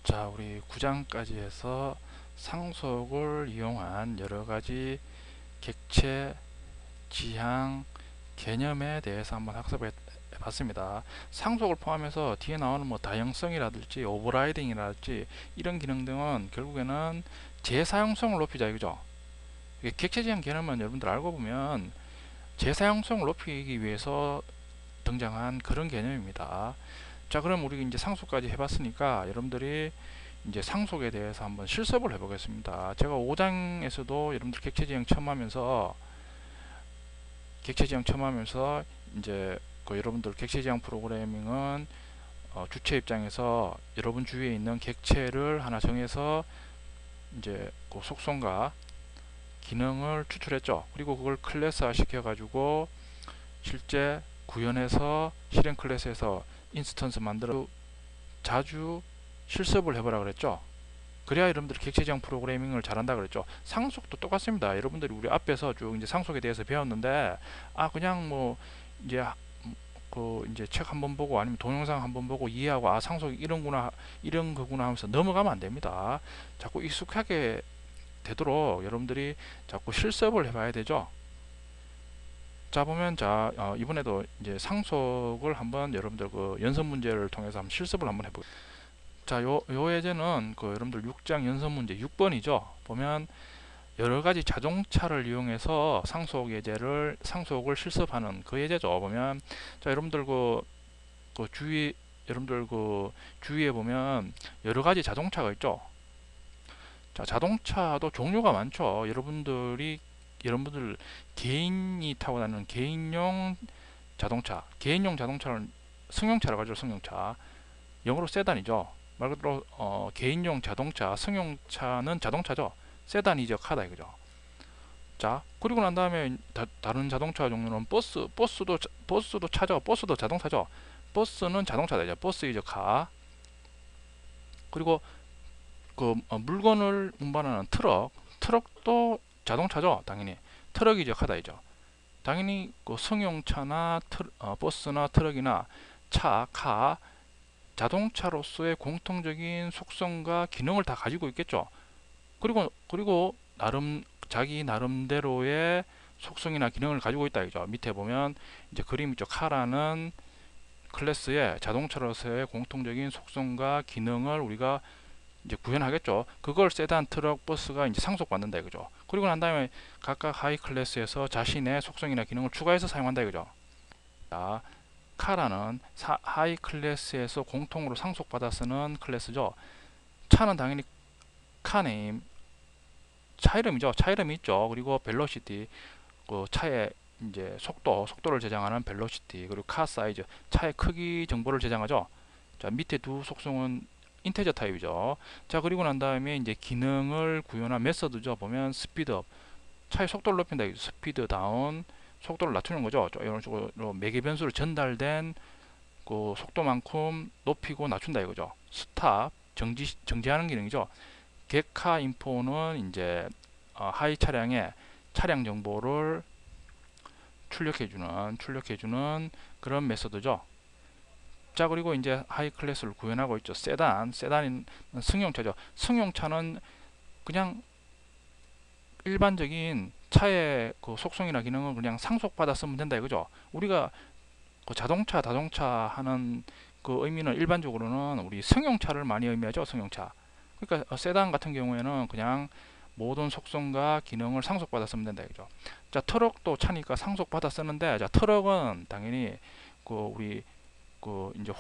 자, 우리 9장까지 해서 상속을 이용한 여러가지 객체, 지향, 개념에 대해서 한번 학습해 봤습니다. 상속을 포함해서 뒤에 나오는 뭐 다양성이라든지 오버라이딩이라든지 이런 기능 등은 결국에는 재사용성을 높이자 이거죠. 객체 지향 개념은 여러분들 알고 보면 재사용성을 높이기 위해서 등장한 그런 개념입니다. 자, 그럼 우리 이제 상속까지 해봤으니까 여러분들이 이제 상속에 대해서 한번 실습을 해보겠습니다. 제가 5장에서도 여러분들 객체지향 처음 하면서 이제 그 여러분들 객체지향 프로그래밍은 주체 입장에서 여러분 주위에 있는 객체를 하나 정해서 이제 그 속성과 기능을 추출했죠. 그리고 그걸 클래스화 시켜가지고 실제 구현해서 실행 클래스에서 인스턴스 만들어 자주 실습을 해보라 그랬죠. 그래야 여러분들이 객체지향 프로그래밍을 잘한다 그랬죠. 상속도 똑같습니다. 여러분들이 우리 앞에서 쭉 이제 상속에 대해서 배웠는데 그냥 뭐 이제 그 이제 책 한번 보고 아니면 동영상 한번 보고 이해하고 상속이 이런구나 이런 거구나 하면서 넘어가면 안 됩니다. 자꾸 익숙하게 되도록 여러분들이 자꾸 실습을 해봐야 되죠. 자, 보면 이번에도 이제 상속을 한번 여러분들 그 연습 문제를 통해서 한번 실습을 한번 해보겠습니다. 자, 요 예제는 그 여러분들 6장 연습 문제 6번이죠. 보면 여러 가지 자동차를 이용해서 상속을 실습하는 그 예제죠. 보면 자, 여러분들 여러분들 그 주위에 보면 여러 가지 자동차가 있죠. 자, 자동차도 종류가 많죠. 여러분들 개인이 타고 다니는 개인용 자동차는 승용차라고 하죠. 승용차. 영어로 세단이죠. 말 그대로 개인용 자동차, 승용차는 자동차죠. 세단이죠. 카다 이거죠. 자, 그리고 난 다음에 다른 자동차 종류는 버스도 차죠. 버스도 자동차죠. 버스는 자동차다 이제. 버스 이죠. 카. 그리고 그 물건을 운반하는 트럭도 자동차죠. 당연히. 트럭이죠. 카다 이죠. 당연히 그 승용차나 버스나 트럭이나 카 자동차로서의 공통적인 속성과 기능을 다 가지고 있겠죠. 그리고 자기 나름대로의 속성이나 기능을 가지고 있다 이죠. 밑에 보면 이제 그림 있죠. 카라는 클래스의 자동차로서의 공통적인 속성과 기능을 우리가 이제 구현하겠죠. 그걸 세단, 트럭, 버스가 이제 상속받는다 이거죠. 그리고 난 다음에 각각 하이 클래스에서 자신의 속성이나 기능을 추가해서 사용한다 이거죠. 자, 카라는 하이 클래스에서 공통으로 상속받아 쓰는 클래스죠. 차는 당연히 카네임, 차 이름이죠. 차 이름이 있죠. 그리고 벨로시티, 그 차의 이제 속도를 저장하는 벨로시티, 그리고 카 사이즈, 차의 크기 정보를 저장하죠. 자, 밑에 두 속성은 인테저 타입이죠. 자, 그리고 난 다음에 이제 기능을 구현한 메서드죠. 보면 스피드업, 차의 속도를 높인다. 스피드 다운, 속도를 낮추는 거죠. 이런 식으로 매개 변수로 전달된 그 속도만큼 높이고 낮춘다 이거죠. 스탑, 정지하는 기능이죠. 객카 인포는 이제 하이 차량의 차량 정보를 출력해주는 그런 메서드죠. 자, 그리고 이제 하이 클래스를 구현하고 있죠. 세단은 승용차죠. 승용차는 그냥 일반적인 차의 그 속성이나 기능을 그냥 상속받아 쓰면 된다 이거죠. 우리가 그 자동차 하는 그 의미는 일반적으로는 우리 승용차를 많이 의미하죠. 승용차. 그러니까 세단 같은 경우에는 그냥 모든 속성과 기능을 상속받아 쓰면 된다 이거죠. 자, 트럭도 차니까 상속받아 쓰는데, 자, 트럭은 당연히 우리 이제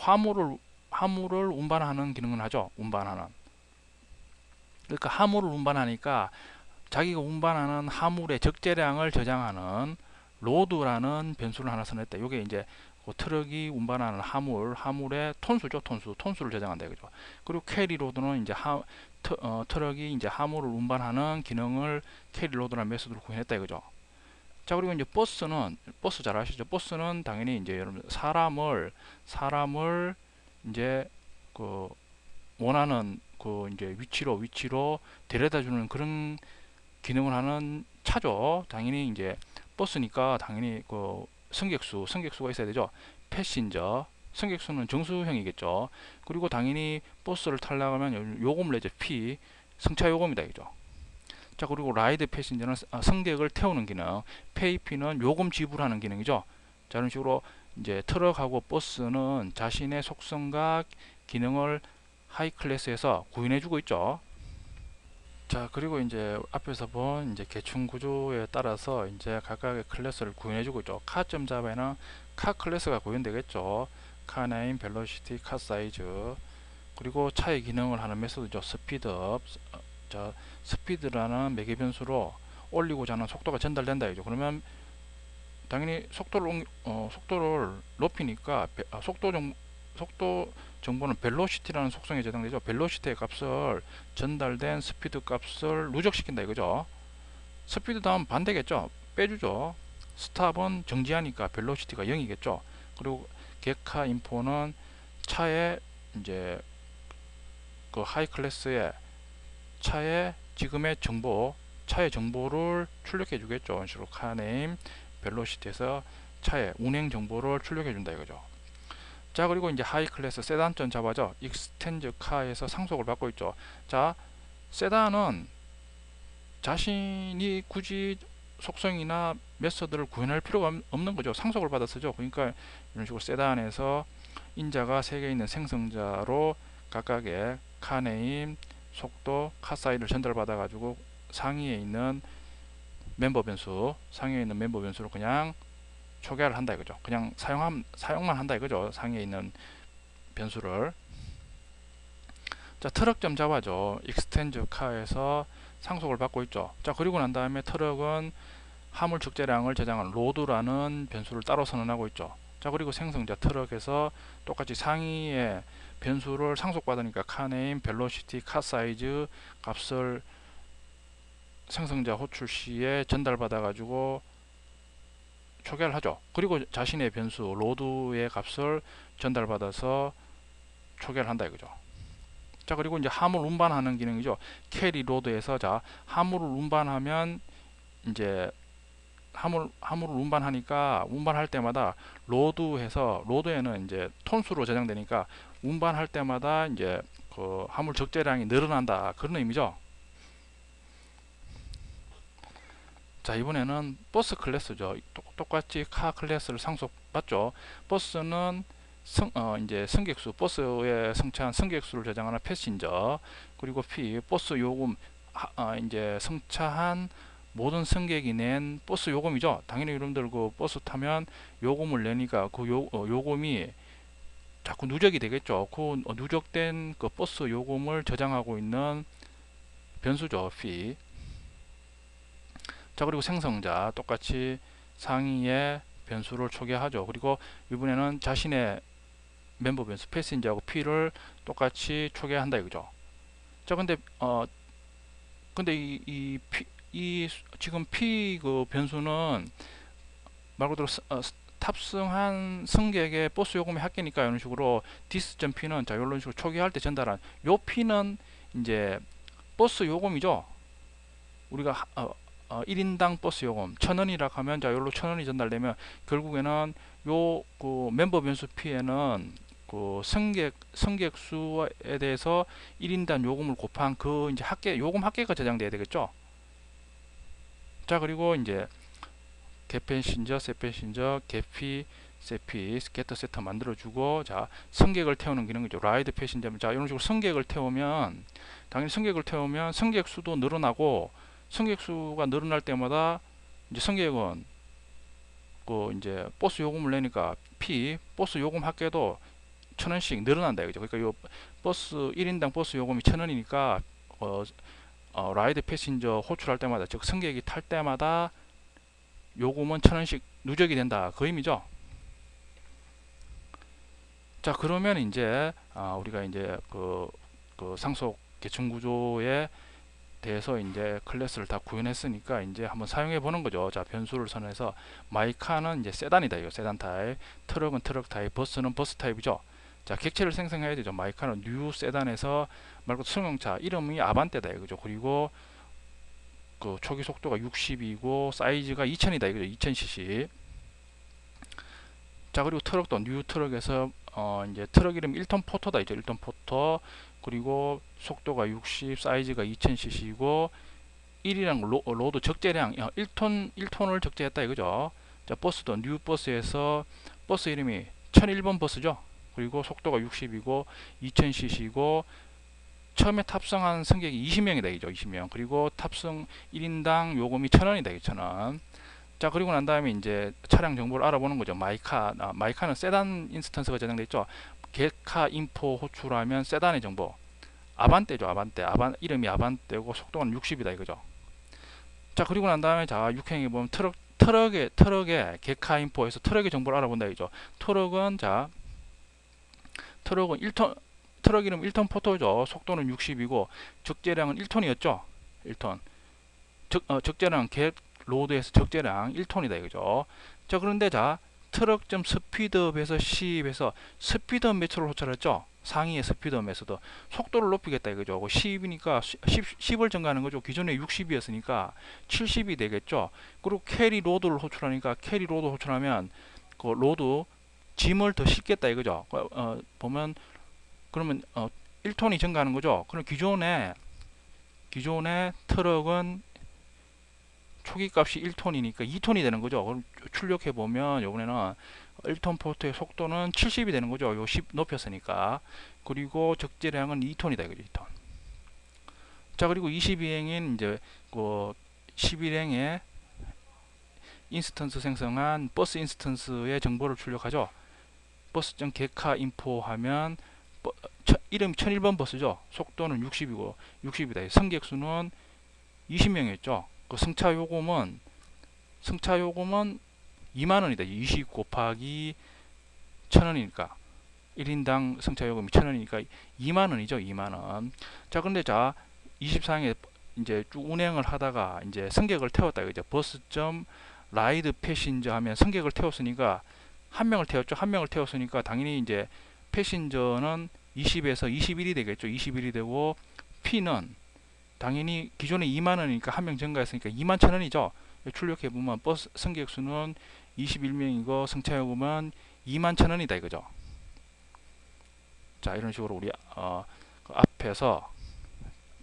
화물을 운반하는 기능을 하죠. 운반하는. 그러니까 화물을 운반하니까 자기가 운반하는 화물의 적재량을 저장하는 로드라는 변수를 하나 써냈다. 이게 이제 그 트럭이 운반하는 화물의 톤수죠. 톤수를 저장한다 이거죠. 그리고 캐리 로드는 이제 트럭이 이제 화물을 운반하는 기능을 캐리 로드라는 메소드로 구현했다 이거죠. 자, 그리고 이제 버스 잘 아시죠? 버스는 당연히 이제 여러분 사람을 이제 그 원하는 그 이제 위치로 데려다 주는 그런 기능을 하는 차죠. 당연히 이제 버스니까 당연히 그 승객수가 있어야 되죠. 패신저, 승객수는 정수형이겠죠. 그리고 당연히 버스를 타려면 요금을 내죠. P, 승차 요금이다 이죠. 자, 그리고 라이드 패신저는 승객을 태우는 기능, 페이피는 요금 지불하는 기능이죠. 자, 이런 식으로 이제 트럭하고 버스는 자신의 속성과 기능을 하이 클래스에서 구현해주고 있죠. 자, 그리고 이제 앞에서 본 이제 계층 구조에 따라서 이제 각각의 클래스를 구현해주고 있죠. 카점 잡에는 카 클래스가 구현되겠죠. 카 네임, 벨로시티, 카 사이즈. 그리고 차의 기능을 하는 메소드죠. 스피드업. 자, 스피드라는 매개 변수로 올리고자 하는 속도가 전달된다 이죠. 그러면 당연히 속도를 높이니까 속도 정보는 벨로시티라는 속성에 저장되죠. 벨로시티의 값을 전달된 스피드 값을 누적시킨다 이거죠. 스피드 다음 반대겠죠. 빼주죠. 스탑은 정지하니까 벨로시티가 0이겠죠. 그리고 겟카 인포는 차의 이제 그 하이 클래스의 차의 지금의 차의 정보를 출력해 주겠죠. 이런 식으로 카네임 벨로시티에서 차의 운행 정보를 출력해 준다 이거죠. 자, 그리고 이제 하이 클래스 세단전 잡아죠. 익스텐즈 카에서 상속을 받고 있죠. 자, 세단은 자신이 굳이 속성이나 메서드를 구현할 필요가 없는 거죠. 상속을 받아 쓰죠. 그러니까 이런 식으로 세단에서 인자가 3개 있는 생성자로 각각의 카네임, 속도, 카사이를 전달받아 가지고 상위에 있는 멤버 변수로 그냥 초기화를 한다 이거죠. 그냥 사용만 한다 이거죠. 상위에 있는 변수를. 자, 트럭점 잡아죠. 익스텐즈 카에서 상속을 받고 있죠. 자, 그리고 난 다음에 트럭은 화물 적재량을 저장하는 로드라는 변수를 따로 선언하고 있죠. 자, 그리고 생성자 트럭에서 똑같이 상위의 변수를 상속받으니까 카네임, 벨로시티, 카사이즈 값을 생성자 호출 시에 전달받아 가지고 초기화를 하죠. 그리고 자신의 변수 로드의 값을 전달받아서 초기화를 한다 이거죠. 자, 그리고 이제 화물 운반하는 기능이죠. 캐리 로드에서 자, 화물을 운반하면 이제 화물을 운반하니까 운반할 때마다 로드에는 이제 톤수로 저장되니까 운반할 때마다 이제 그 화물 적재량이 늘어난다 그런 의미죠. 자, 이번에는 버스 클래스죠. 똑같이 카 클래스를 상속받죠. 버스는 이제 승객수, 버스에 승차한 승객수를 저장하는 패신저, 그리고 P, 버스 요금, 이제 승차한 모든 승객이 낸 버스 요금이죠. 당연히 여러분들 그 버스 타면 요금을 내니까 그 요금이 자꾸 누적이 되겠죠. 그 누적된 그 버스 요금을 저장하고 있는 변수죠. P. 자, 그리고 생성자 똑같이 상위에 변수를 초기화하죠. 그리고 이번에는 자신의 멤버 변수 패신저하고 P를 똑같이 초기화한다 이거죠. 자, 근데 지금 P 그 변수는 말 그대로 탑승한 승객의 버스 요금이 합계니까 이런 식으로 dis.p는 자, 이런 식으로 초기화할 때 전달한 요 P는 이제 버스 요금이죠. 우리가 1인당 버스 요금 1,000원이라 하면 자, 요로 1,000원이 전달되면 결국에는 요 그 멤버 변수 P에는 그 승객 수에 대해서 1인당 요금을 곱한 그 이제 요금 합계가 저장돼야 되겠죠. 자, 그리고 이제 겟패신저, 셋패신저, 겟피, 세피, 게터 세터 만들어주고, 자, 승객을 태우는 기능이죠. 라이드 패신저. 자, 이런 식으로 승객을 태우면 당연히 승객을 태우면 승객 수도 늘어나고, 승객 수가 늘어날 때마다 이제 승객은 그 이제 버스 요금을 내니까 P 버스 요금 합계도 1,000원씩 늘어난다 이거죠. 그러니까 요 버스 1인당 버스 요금이 1,000원이니까 라이드 패신저 호출할 때마다, 즉 승객이 탈 때마다 요금은 1,000원씩 누적이 된다 그 의미죠. 자, 그러면 이제 우리가 이제 그 상속 계층 구조에 대해서 이제 클래스를 다 구현했으니까 이제 한번 사용해 보는 거죠. 자, 변수를 선언해서 마이카는 이제 세단이다 이거 세단 타입, 트럭은 트럭 타입, 버스는 버스 타입이죠. 자, 객체를 생성해야 되죠. 마이카는 뉴 세단에서 말고 승용차 이름이 아반떼다 이거죠. 그리고 그 초기 속도가 60이고 사이즈가 2000이다 이거죠. 2000cc. 자, 그리고 트럭도 뉴 트럭에서 이제 트럭 이름 1톤 포터다 있죠. 1톤 포터. 그리고 속도가 60, 사이즈가 2000cc이고 1이랑 로드 적재량 1톤을 적재했다 이거죠. 자, 버스도 뉴 버스에서 버스 이름이 1001번 버스죠. 그리고 속도가 60이고 2000cc이고 처음에 탑승한 승객이 20명이다 이죠. 20명. 그리고 탑승 1인당 요금이 1000원이다. 1000원. 자, 그리고 난 다음에 이제 차량 정보를 알아보는 거죠. 마이카는 세단 인스턴스가 저장되어 있죠. 겟카 인포 호출하면 세단의 정보. 아반떼죠. 이름이 아반떼고 속도는 60이다 이거죠. 자, 그리고 난 다음에 자, 육행에 보면 트럭의 겟카 인포에서 트럭의 정보를 알아본다 이죠. 트럭은 1톤, 트럭 이름 1톤 포토죠. 속도는 60이고 적재량은 1톤이었죠. 1톤. 적재량 겟 로드에서 적재량 1톤이다 이거죠. 자, 그런데 자, 트럭.스피드업에서 시입해서 스피드업 매출을 호출했죠. 상위의 스피드업 매수도 속도를 높이겠다 이거죠. 10이니까 10을 증가하는 거죠. 기존에 60이었으니까 70이 되겠죠. 그리고 캐리 로드를 호출하니까 캐리 로드 호출하면 그 로드 짐을 더 싣겠다 이거죠. 보면 그러면 1톤이 증가하는 거죠. 그럼 기존의 트럭은 초기 값이 1톤이니까 2톤이 되는 거죠. 그럼 출력해 보면 이번에는 1톤 포트의 속도는 70이 되는 거죠. 요 10 높였으니까. 그리고 적재량은 2톤이다 이거죠. 2톤. 자, 그리고 22행인 이제 그 11행에 인스턴스 생성한 버스 인스턴스의 정보를 출력하죠. 버스.getCar info 하면 이름 1001번 버스죠. 속도는 60이고 60이다. 승객 수는 20명이었죠. 그 승차 요금은 2만원이다. 20 곱하기 1000원이니까 1인당 승차 요금이 1000원이니까 2만원이죠. 2만원. 자, 근데 자, 24행에 이제 쭉 운행을 하다가 이제 승객을 태웠다. 이제 버스.라이드 패신저 하면 승객을 태웠으니까 한 명을 태웠죠. 한 명을 태웠으니까 당연히 이제 패신저는 20에서 21이 되겠죠. 21이 되고 P는 당연히 기존에 2만원이니까 한 명 증가했으니까 21,000원이죠. 출력해 보면 버스 승객 수는 21명이고 승차 요금은 21,000원이다 이거죠. 자, 이런 식으로 우리 그 앞에서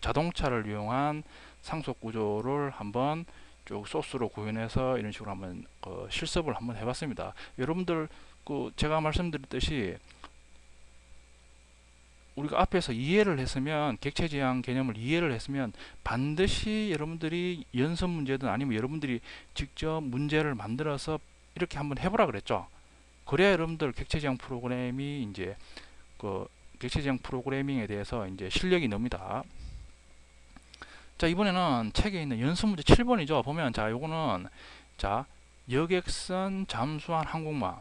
자동차를 이용한 상속 구조를 한번 쭉 소스로 구현해서 이런 식으로 한번 실습을 한번 해봤습니다. 여러분들 제가 말씀드렸듯이 우리가 앞에서 이해를 했으면 객체지향 개념을 이해를 했으면 반드시 여러분들이 연습 문제든 아니면 여러분들이 직접 문제를 만들어서 이렇게 한번 해보라 그랬죠. 그래야 여러분들 객체지향 프로그램이 이제 객체지향 프로그래밍에 대해서 이제 실력이 늡니다. 자, 이번에는 책에 있는 연습 문제 7번이죠. 보면 자, 요거는 자, 여객선 잠수함 항공모함.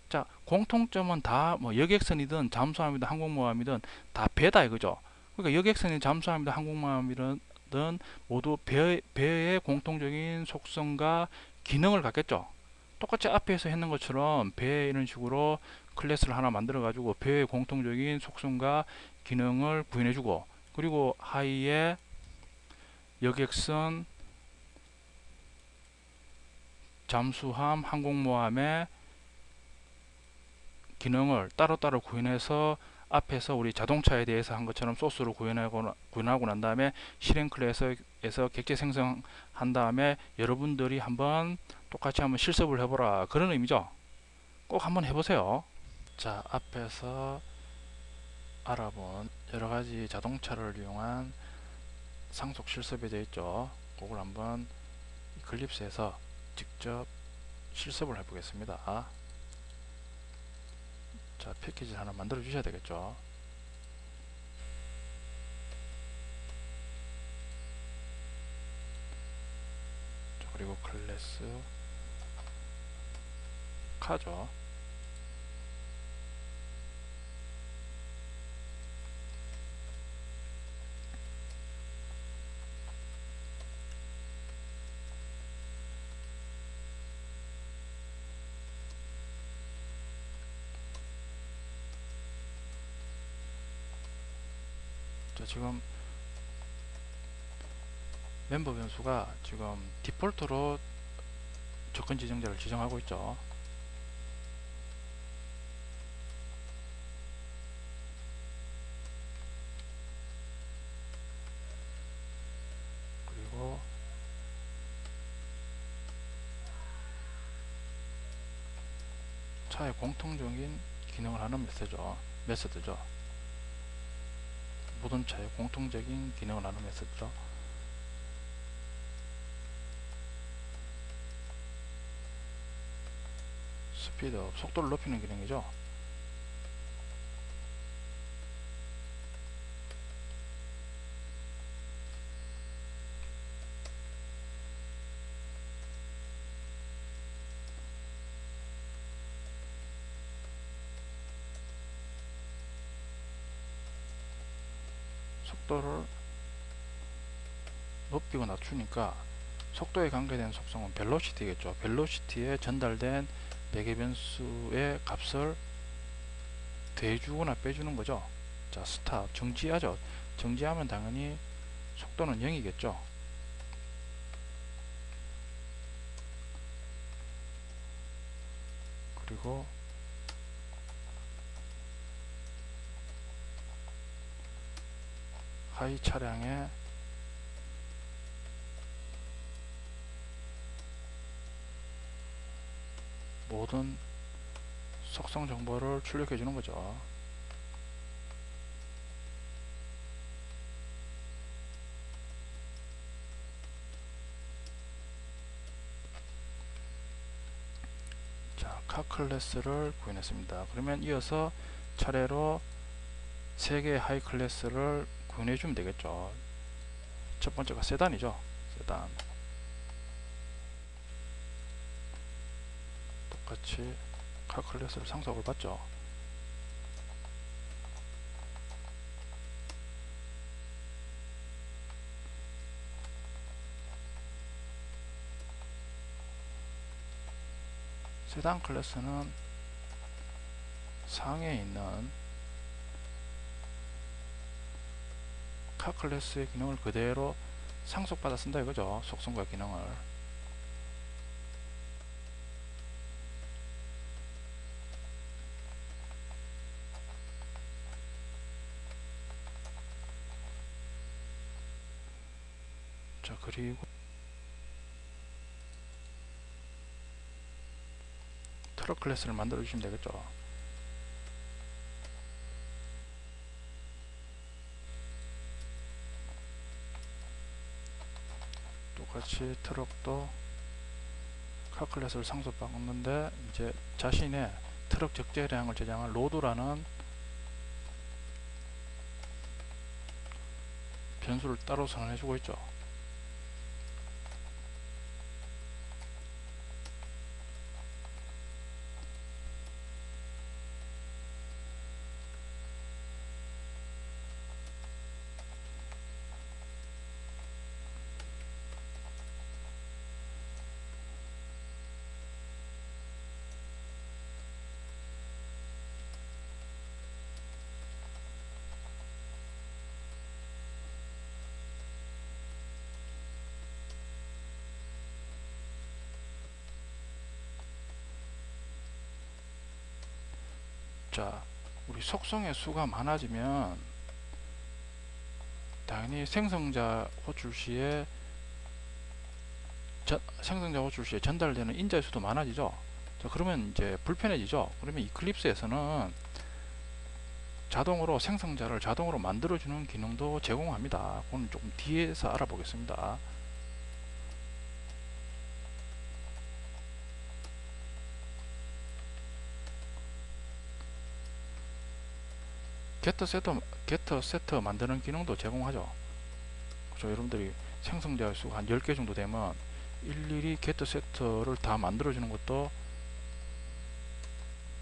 자, 공통점은 다 뭐 여객선이든 잠수함이든 항공모함이든 다 배다 이거죠. 그러니까 여객선이든 잠수함이든 항공모함이든 모두 배의 공통적인 속성과 기능을 갖겠죠. 똑같이 앞에서 했는 것처럼 배에 이런 식으로 클래스를 하나 만들어 가지고 배의 공통적인 속성과 기능을 구현해 주고, 그리고 하위에 여객선, 잠수함, 항공모함의 기능을 따로따로 구현해서 앞에서 우리 자동차에 대해서 한 것처럼 소스로 구현하고 난 다음에 실행 클래스에서 객체 생성한 다음에 여러분들이 한번 똑같이 한번 실습을 해보라, 그런 의미죠. 꼭 한번 해보세요. 자, 앞에서 알아본 여러가지 자동차를 이용한 상속 실습에 되어 있죠. 그걸 한번 글립스에서 직접 실습을 해보겠습니다. 자, 패키지를 하나 만들어 주셔야 되겠죠. 자, 그리고 클래스 카죠. 자, 지금 멤버 변수가 지금 디폴트로 접근 지정자를 지정하고 있죠. 차의 공통적인 기능을 하는 메서드죠. 모든 차의 공통적인 기능을 하는 메서드죠. 스피드업, 속도를 높이는 기능이죠. 속도를 높이고 낮추니까 속도에 관계된 속성은 벨로시티겠죠. 벨로시티에 전달된 매개 변수의 값을 더해주거나 빼주는 거죠. 자, 스탑, 정지하죠. 정지하면 당연히 속도는 0이겠죠. 그리고 하이 차량의 모든 속성 정보를 출력해 주는 거죠. 자, 카 클래스를 구현했습니다. 그러면 이어서 차례로 3개의 하이 클래스를 구현해 주면 되겠죠. 첫 번째가 세단이죠. 세단. 똑같이 카 클래스를 상속을 받죠. 세단 클래스는 상에 있는 카 클래스의 기능을 그대로 상속받아 쓴다 이거죠. 속성과 기능을. 자, 그리고 트럭 클래스를 만들어 주시면 되겠죠. 똑같이 트럭도 카 클래스를 상속받는데 이제 자신의 트럭 적재량을 저장한 로드라는 변수를 따로 선언해 주고 있죠. 자, 우리 속성의 수가 많아지면 당연히 생성자 호출 시에 전달되는 인자의 수도 많아지죠. 자, 그러면 이제 불편해지죠. 그러면 이클립스에서는 자동으로 생성자를 자동으로 만들어주는 기능도 제공합니다. 그건 조금 뒤에서 알아보겠습니다. 게터 세터 만드는 기능도 제공하죠. 그렇죠? 여러분들이 생성자 수가 한 10개 정도 되면 일일이 게터 세터를 다 만들어주는 것도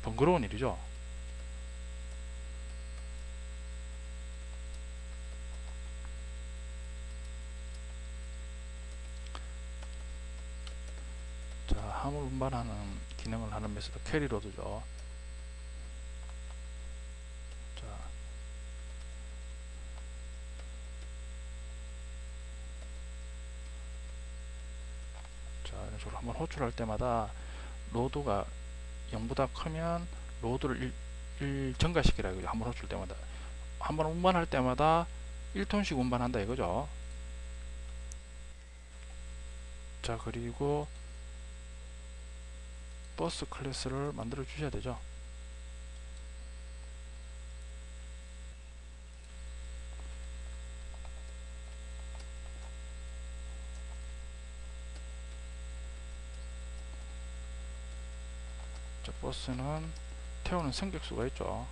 번거로운 일이죠. 자, 화물 운반하는 기능을 하는 메서드 캐리로드죠. 이런 식으로 한번 호출할 때마다 로드가 0보다 크면 로드를 1 증가시키라 이거죠. 한번 호출 때마다. 한번 운반할 때마다 1톤씩 운반한다 이거죠. 자, 그리고 버스 클래스를 만들어 주셔야 되죠. 자, 버스는 태우는 승객수가 있죠.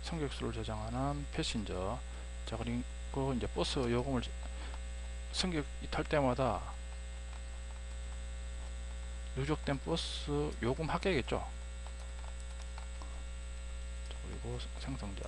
승객수를 저장하는 패신저. 자, 그리고 이제 버스 요금을 승객이 탈 때마다 누적된 버스 요금 합계겠죠. 자, 그리고 생성자.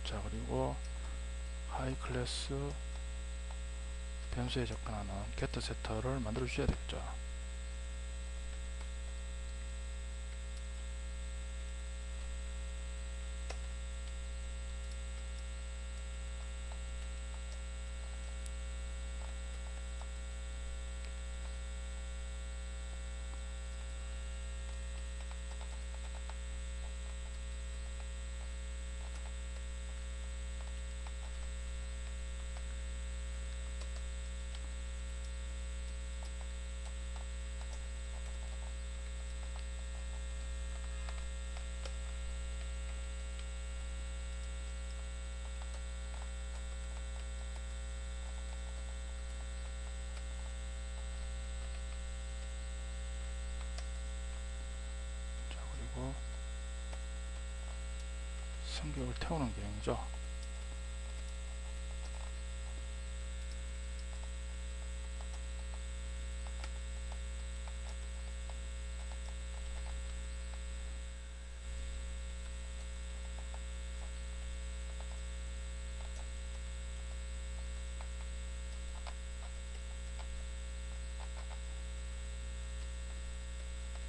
자, 그리고 하이 클래스 변수에 접근하는 get 세터를 만들어 주셔야 되겠죠. 자, 그리고 승객을 태우는 기능이죠.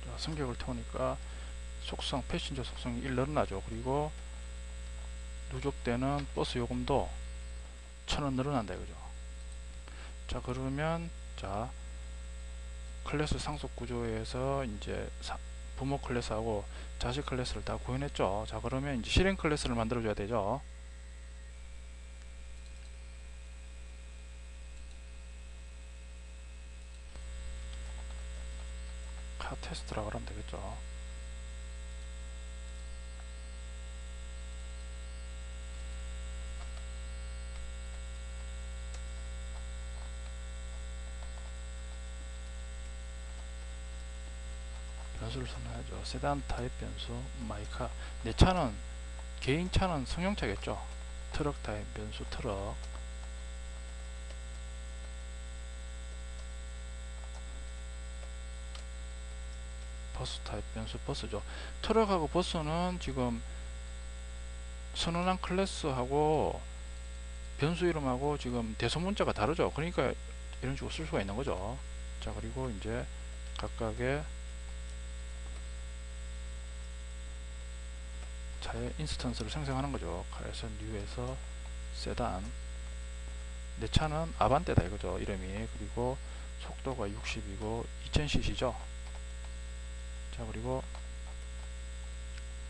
자, 승객을 태우니까 속성 패신저 속성이 1 늘어나죠. 그리고 누적되는 버스 요금도 1000원 늘어난다 이거죠. 자, 그러면 자, 클래스 상속 구조에서 이제 부모 클래스하고 자식 클래스를 다 구현했죠. 자, 그러면 이제 실행 클래스를 만들어 줘야 되죠. 카 테스트라고 하면 되겠죠. 변수를 선언하죠. 세단 타입 변수 마이카. 내 차는 개인 차는 승용차겠죠. 트럭 타입 변수 트럭. 버스 타입 변수 버스죠. 트럭하고 버스는 지금 선언한 클래스하고 변수 이름하고 지금 대소문자가 다르죠. 그러니까 이런 식으로 쓸 수가 있는 거죠. 자, 그리고 이제 각각의 차의 인스턴스를 생성하는 거죠. 그래서 뉴에서 세단. 내 차는 아반떼다 이거죠. 이름이. 그리고 속도가 60이고 2000cc죠. 자, 그리고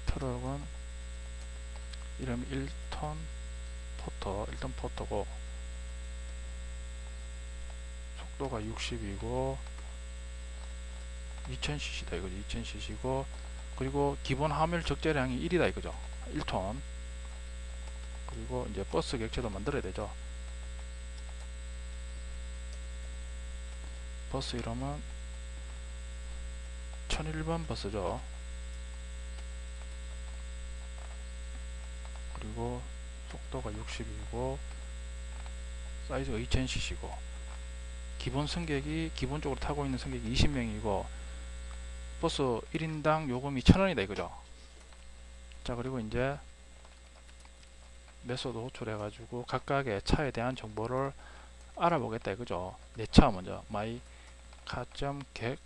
트럭은 이름이 1톤 포터, 1톤 포터고 속도가 60이고 2000cc다 이거죠. 2000cc고 그리고 기본 화물 적재량이 1이다 이거죠. 1톤. 그리고 이제 버스 객체도 만들어야 되죠. 버스 이름은 1001번 버스죠. 60이고 속도가 60이고 사이즈가 2000cc고 기본 승객이 기본적으로 타고 있는 승객이 20명이고 버스 1인당 요금이 1000원이다 이거죠. 자, 그리고 이제 메소드 호출해 가지고 각각의 차에 대한 정보를 알아보겠다 이거죠. 내 차 먼저 my car.get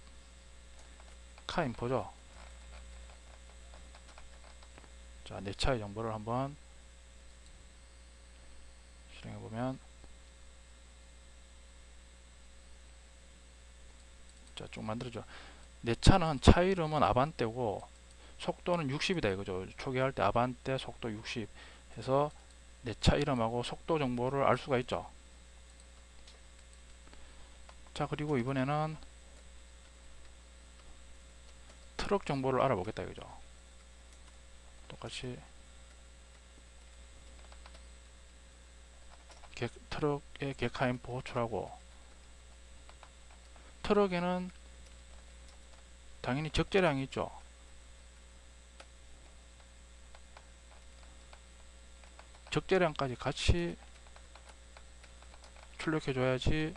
카인포죠. 자, 내 차의 정보를 한번 실행해 보면, 자, 쭉 만들어줘. 내 차는 차 이름은 아반떼고 속도는 60이다 이거죠. 초기화할 때 아반떼 속도 60 해서 내 차 이름하고 속도 정보를 알 수가 있죠. 자, 그리고 이번에는 트럭 정보를 알아보겠다 이거죠. 똑같이 트럭의 객하인포 호출하고, 트럭에는 당연히 적재량이 있죠. 적재량까지 같이 출력해 줘야지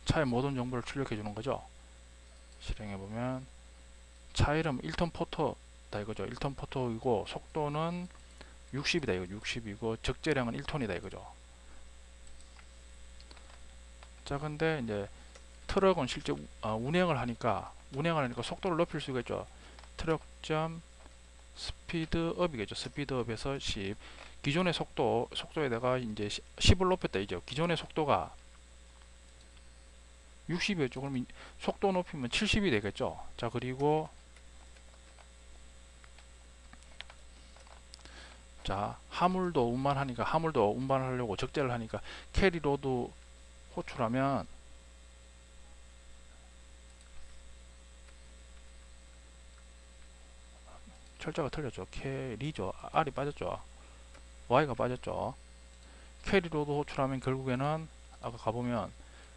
차의 모든 정보를 출력해 주는 거죠. 실행해 보면 차 이름 1톤 포터다 이거죠. 1톤 포터이고 속도는 60이다 이거 60이고 적재량은 1톤이다 이거죠. 자, 근데 이제 트럭은 실제 운행을 하니까 속도를 높일 수가 있죠. 트럭.점 스피드업이겠죠. 스피드업에서 10. 기존의 속도에다가 이제 10을 높였다 이죠. 기존의 속도가 60이었죠. 그러면 속도 높이면 70이 되겠죠. 자, 그리고 자, 화물도 운반하니까 화물도 운반하려고 적재를 하니까 캐리로드 호출하면 철자가 틀렸죠. 캐리죠. R이 빠졌죠. Y가 빠졌죠. 캐리로드 호출하면 결국에는 아까 가보면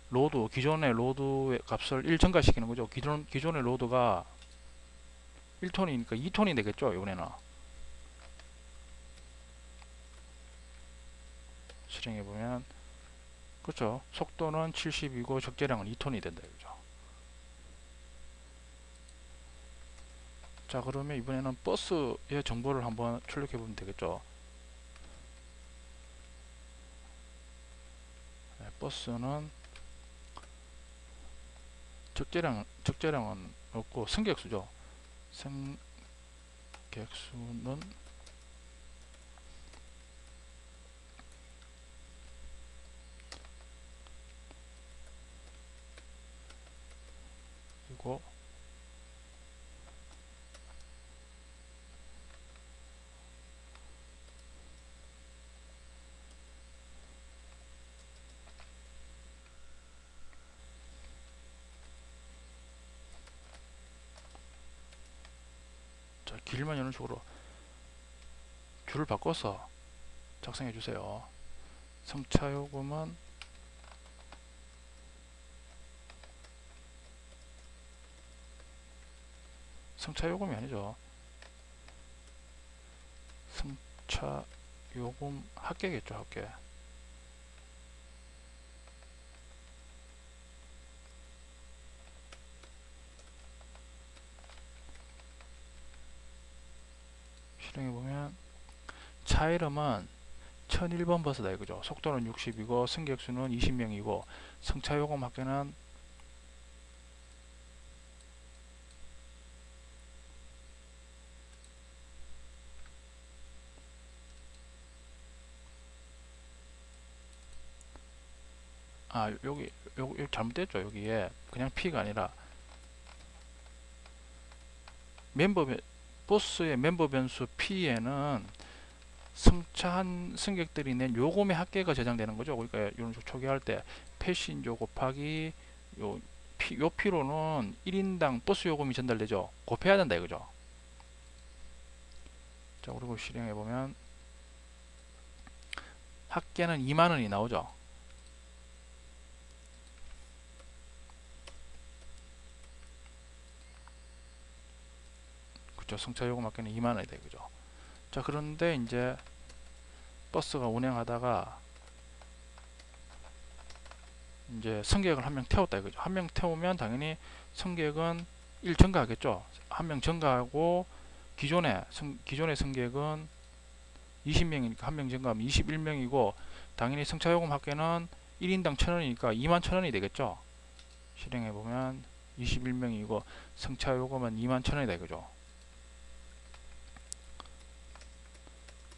로드, 기존의 로드의 값을 1 증가시키는 거죠. 기존의 로드가 1톤이니까 2톤이 되겠죠. 이번에는 실행해보면 그렇죠. 속도는 70이고 적재량은 2톤이 된다 이거죠. 자, 그러면 이번에는 버스의 정보를 한번 출력해 보면 되겠죠. 네, 버스는 적재량은 없고 승객수죠. 승객수는 그리고 자, 길만 이런 식으로 줄을 바꿔서 작성해 주세요. 승차요금은 승차요금이 아니죠. 승차요금 합계겠죠. 합계. 실행해보면 차 이름은 1001번 버스다 이거죠. 속도는 60이고 승객수는 20명이고 승차요금 합계는 여기 잘못됐죠. 여기에 그냥 P가 아니라 버스의 멤버 변수 P에는 승차한 승객들이 낸 요금의 합계가 저장되는 거죠. 그러니까 이런 식으로 초기화할 때 패신저 곱하기 요 P로는 1인당 버스 요금이 전달되죠. 곱해야 된다 이거죠. 자, 그리고 실행해 보면 합계는 2만원이 나오죠. 그죠? 승차 요금 합계는 2만 원이 되죠. 자, 그런데 이제 버스가 운행하다가 이제 승객을 한 명 태웠다 이거죠. 한 명 태우면 당연히 승객은 1 증가하겠죠. 한 명 증가하고 기존의 승객은 20명이니까 한 명 증가하면 21명이고 당연히 승차요금 합계는 1인당 1,000원이니까 21,000원이 되겠죠. 실행해보면 21명이고 승차요금은 21,000원이 되겠죠.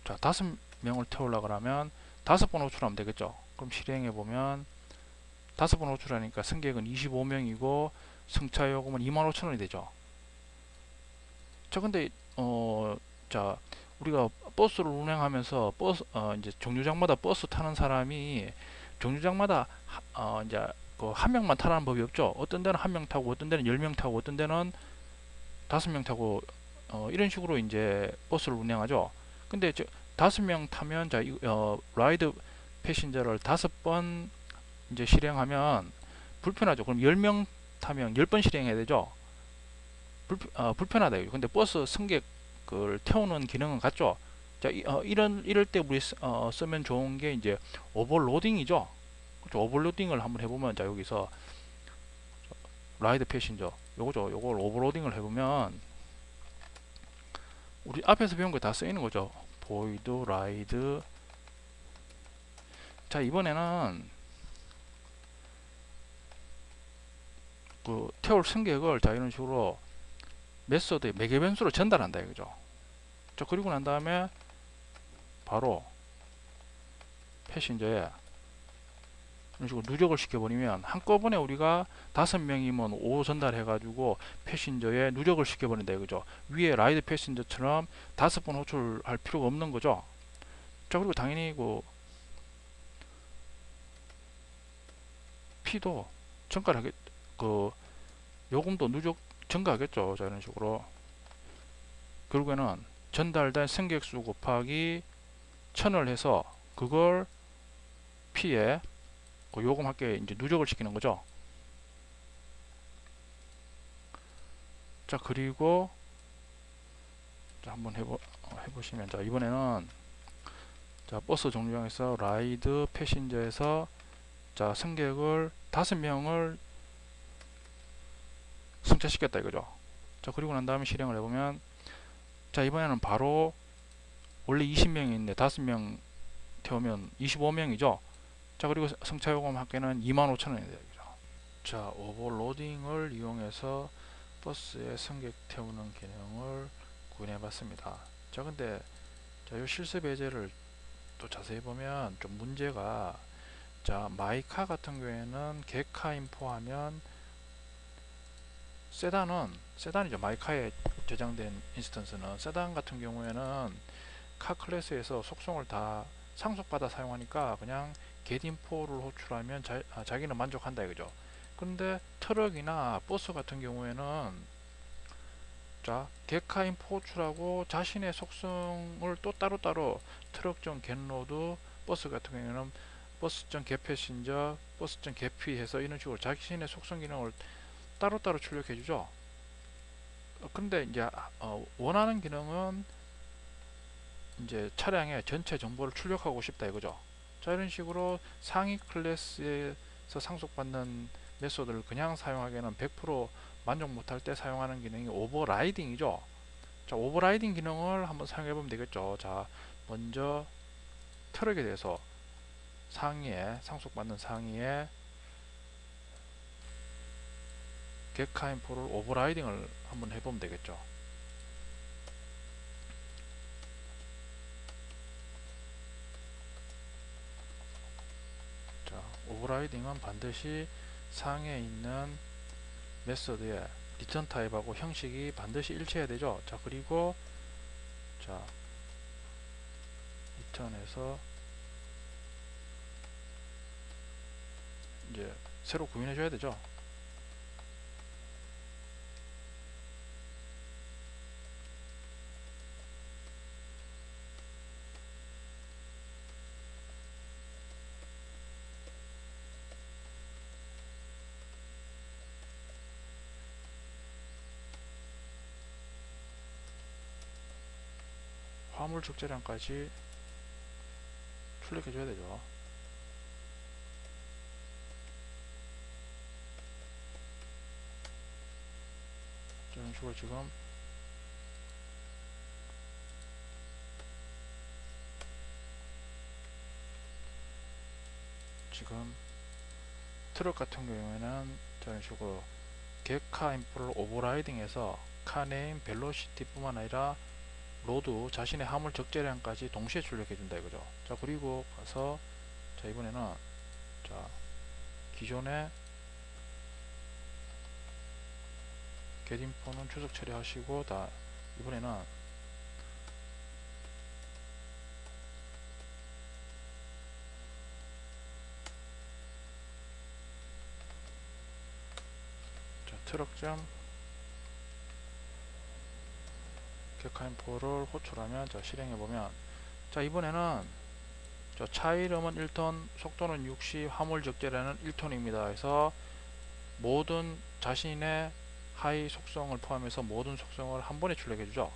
자, 5명을 태우려고 하면 5번 호출하면 되겠죠. 그럼 실행해보면 5번 호출하니까 승객은 25명이고 승차요금은 25,000원이 되죠. 자, 근데 자, 우리가 버스를 운행하면서 이제 정류장마다 버스 타는 사람이 정류장마다 이제 그 한 명만 타라는 법이 없죠. 어떤 데는 한 명 타고 어떤 데는 10명 타고 어떤 데는 5명 타고 이런 식으로 이제 버스를 운행하죠. 근데 5명 타면 자, 라이드 패신저를 5번 이제 실행하면 불편하죠. 그럼 10명 타면 10번 실행해야 되죠. 불편하다. 근데 버스 승객을 태우는 기능은 같죠. 자, 이럴 때 우리 쓰면 좋은 게 이제 오버로딩이죠. 그렇죠? 오버로딩을 한번 해보면, 자, 여기서 라이드 패신저 요거죠. 요걸 오버로딩을 해보면 우리 앞에서 배운 거 다 쓰이는 거죠. 보이드 라이드. 자, 이번에는 그 태울 승객을 자, 이런 식으로 메소드에 매개 변수로 전달한다 이거죠. 자, 그리고 난 다음에 바로 패신저에 이런 식으로 누적을 시켜버리면 한꺼번에 우리가 5명이면 5 전달해가지고 패신저에 누적을 시켜버린다 이거죠. 위에 라이드 패신저처럼 5번 호출할 필요가 없는 거죠. 자, 그리고 당연히 그 피도 증가를 그 요금도 누적 증가하겠죠. 자, 이런 식으로 결국에는 전달된 승객수 곱하기 1000을 해서 그걸 P에 그 요금 합계에 이제 누적을 시키는 거죠. 자, 그리고 자, 한번 해보시면, 자, 이번에는 자, 버스 정류장에서 라이드 패신저에서 자, 승객을 5명을 승차시켰다 이거죠. 자, 그리고 난 다음에 실행을 해보면, 자, 이번에는 바로 원래 20명이 있는데 5명 태우면 25명이죠. 자, 그리고 승차요금 합계는 25,000원이 되죠. 자, 오버로딩을 이용해서 버스에 승객 태우는 기능을 구현해 봤습니다. 자, 근데 자, 이 실습 예제를 또 자세히 보면 좀 문제가, 자, 마이카 같은 경우에는 객카 인포하면 세단이죠. 마이카에 저장된 인스턴스는 세단 같은 경우에는 카 클래스에서 속성을 다 상속받아 사용하니까 그냥 getInfo를 호출하면 자기는 만족한다 이거죠. 근데 트럭이나 버스 같은 경우에는 자, getInfo 호출하고 자신의 속성을 또 따로따로 트럭.getLoad, 버스 같은 경우에는 bus.getPassenger, bus.getP 해서 이런 식으로 자신의 속성 기능을 따로따로 출력해 주죠. 근데 이제 원하는 기능은 이제 차량의 전체 정보를 출력하고 싶다 이거죠. 자, 이런 식으로 상위 클래스에서 상속받는 메소드를 그냥 사용하기에는 100% 만족 못할 때 사용하는 기능이 오버라이딩이죠. 자, 오버라이딩 기능을 한번 사용해 보면 되겠죠. 자, 먼저 트럭에 대해서 상속받는 상위에 getInfo를 오버라이딩을 한번 해보면 되겠죠. 자, 오버라이딩은 반드시 상에 있는 메소드의 리턴 타입하고 형식이 반드시 일치해야 되죠. 자, 그리고 자, 리턴에서 이제 새로 구현해 줘야 되죠. 화물 적재량까지 출력해 줘야 되죠. 이런 식으로 지금 트럭 같은 경우에는 이런 식으로 객카 인포를 오버라이딩해서 카네임 벨로시티 뿐만 아니라 로드 자신의 화물 적재량까지 동시에 출력해 준다 이거죠. 자, 그리고 가서 자, 이번에는 자, 기존에 getInfo는 추적 처리하시고 다 이번에는 자, 트럭점 객카인포를 호출하면 자, 실행해 보면 자, 이번에는 자, 차 이름은 1톤, 속도는 60, 화물 적재량은 1톤입니다. 해서 모든 자신의 하이 속성을 포함해서 모든 속성을 한 번에 출력해 주죠.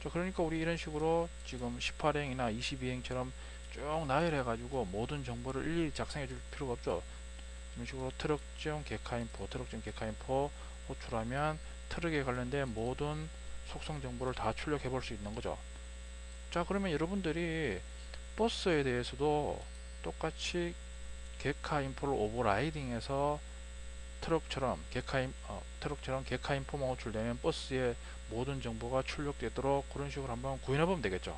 자, 그러니까 우리 이런 식으로 지금 18행이나 22행처럼 쭉 나열해 가지고 모든 정보를 일일이 작성해 줄 필요가 없죠. 이런 식으로 트럭점 객카인포 호출하면 트럭에 관련된 모든 속성 정보를 다 출력해 볼 수 있는 거죠. 자, 그러면 여러분들이 버스에 대해서도 똑같이 객카인포를 오버라이딩해서 트럭처럼 객카인포만 호출되면 버스의 모든 정보가 출력되도록 그런 식으로 한번 구현해 보면 되겠죠.